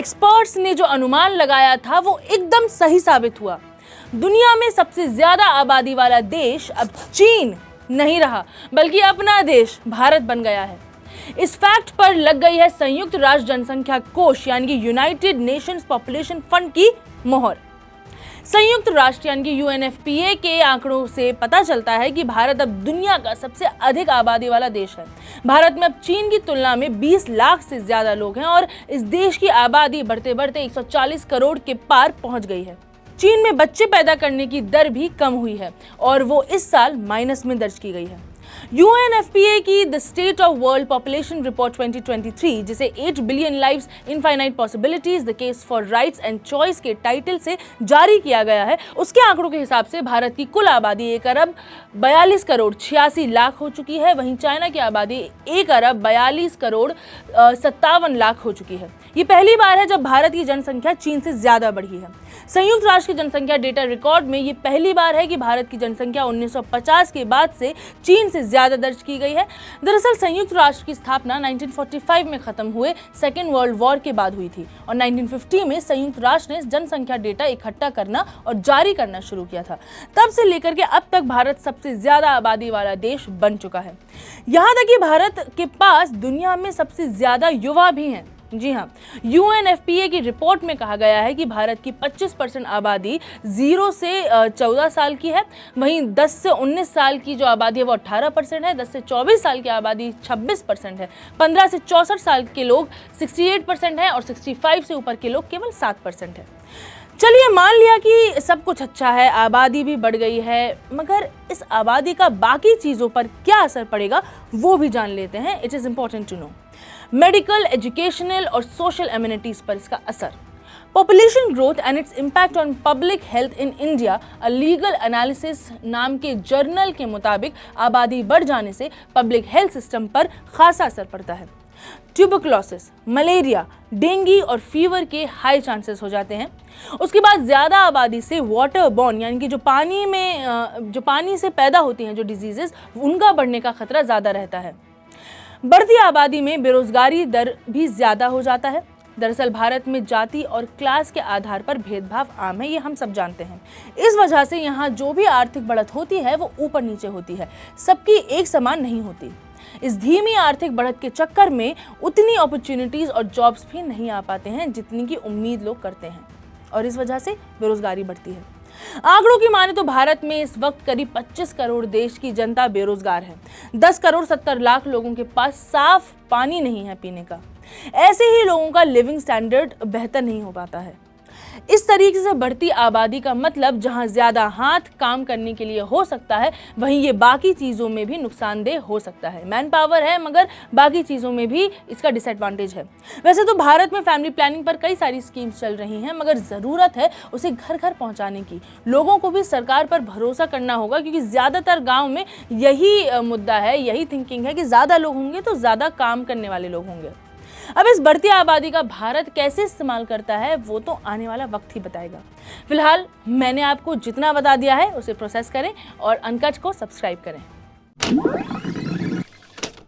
Experts ने जो अनुमान लगाया था वो एकदम सही साबित हुआ। दुनिया में सबसे ज्यादा आबादी वाला देश अब चीन नहीं रहा, बल्कि अपना देश भारत बन गया है। इस फैक्ट पर लग गई है संयुक्त राष्ट्र जनसंख्या कोष यानी कि यूनाइटेड नेशंस पॉपुलेशन फंड की मोहर। संयुक्त राष्ट्र यानी कि UNFPA के आंकड़ों से पता चलता है कि भारत अब दुनिया का सबसे अधिक आबादी वाला देश है। भारत में अब चीन की तुलना में 20 लाख से ज्यादा लोग हैं और इस देश की आबादी बढ़ते बढ़ते 140 करोड़ के पार पहुंच गई है। चीन में बच्चे पैदा करने की दर भी कम हुई है और वो इस साल माइनस में दर्ज की गई है। UNFPA की the state of world population report 2023, जिसे 8 billion lives infinite possibilities the case for rights and choice के टाइटल से जारी किया गया है, उसके आंकड़ों के हिसाब से भारत की कुल आबादी 1 अरब 42 करोड़ 86 लाख हो चुकी है। वहीं चाइना की आबादी 1 अरब 42 करोड़ 57 लाख हो चुकी है। ये पहली बार है जब भारत की जनसंख्या चीन से ज्यादा बढ़ी है। संयुक्त राष्ट्र की जनसंख्या डेटा रिकॉर्ड में ये पहली बार है कि भारत की जनसंख्या 1950 के बाद से चीन से ज्यादा दर्ज की गई है। दरअसल संयुक्त राष्ट्र की स्थापना 1945 में खत्म हुए सेकेंड वर्ल्ड वॉर के बाद हुई थी और 1950 में संयुक्त राष्ट्र ने जनसंख्या डेटा इकट्ठा करना और जारी करना शुरू किया था। तब से लेकर के अब तक भारत सबसे ज्यादा आबादी वाला देश बन चुका है। यहाँ तक कि भारत के पास दुनिया में सबसे ज्यादा युवा भी हैं। जी हाँ, UNFPA की रिपोर्ट में कहा गया है कि भारत की 25% आबादी 0 से 14 साल की है। वहीं 10 से 19 साल की जो आबादी है वो 18% है। 10 से 24 साल की आबादी 26% है। 15 से 64 साल के लोग 68% है और 65 से ऊपर के लोग केवल 7% है। चलिए मान लिया कि सब कुछ अच्छा है, आबादी भी बढ़ गई है, मगर इस आबादी का बाकी चीज़ों पर क्या असर पड़ेगा वो भी जान लेते हैं। It is important to know. Medical, educational और सोशल एमिनिटीज पर इसका असर। Population growth and its impact on public health in India, a legal analysis नाम के जर्नल के मुताबिक आबादी बढ़ जाने से पब्लिक हेल्थ सिस्टम पर खासा असर पड़ता है। ट्यूबरकुलोसिस, मलेरिया, डेंगू और फीवर के हाई चांसेस हो जाते हैं। उसके बाद ज़्यादा आबादी से वाटर बॉर्न यानी कि जो पानी से पैदा होती हैं जो डिजीजेस, उनका बढ़ने का खतरा ज़्यादा रहता है। बढ़ती आबादी में बेरोजगारी दर भी ज़्यादा हो जाता है। दरअसल भारत में जाति और क्लास के आधार पर भेदभाव आम है, ये हम सब जानते हैं। इस वजह से यहाँ जो भी आर्थिक बढ़त होती है वो ऊपर नीचे होती है, सबकी एक समान नहीं होती। इस धीमी आर्थिक बढ़त के चक्कर में उतनी अपॉर्चुनिटीज और जॉब्स भी नहीं आ पाते हैं जितनी की उम्मीद लोग करते हैं और इस वजह से बेरोजगारी बढ़ती है। आंकड़ों की माने तो भारत में इस वक्त करीब 25 करोड़ देश की जनता बेरोजगार है। 10 करोड़ 70 लाख लोगों के पास साफ पानी नहीं है पीने का। ऐसे ही लोगों का लिविंग स्टैंडर्ड बेहतर नहीं हो पाता है। इस तरीके से बढ़ती आबादी का मतलब जहां ज्यादा हाथ काम करने के लिए हो सकता है, वहीं ये बाकी चीजों में भी नुकसानदेह हो सकता है। मैन पावर है मगर बाकी चीजों में भी इसका डिसएडवांटेज है। वैसे तो भारत में फैमिली प्लानिंग पर कई सारी स्कीम्स चल रही हैं, मगर जरूरत है उसे घर घर पहुंचाने की। लोगों को भी सरकार पर भरोसा करना होगा, क्योंकि ज्यादातर गाँव में यही मुद्दा है, यही थिंकिंग है कि ज्यादा लोग होंगे तो ज्यादा काम करने वाले लोग होंगे। अब इस बढ़ती आबादी का भारत कैसे इस्तेमाल करता है वो तो आने वाला वक्त ही बताएगा। फिलहाल मैंने आपको जितना बता दिया है उसे प्रोसेस करें और अनकट को सब्सक्राइब करें।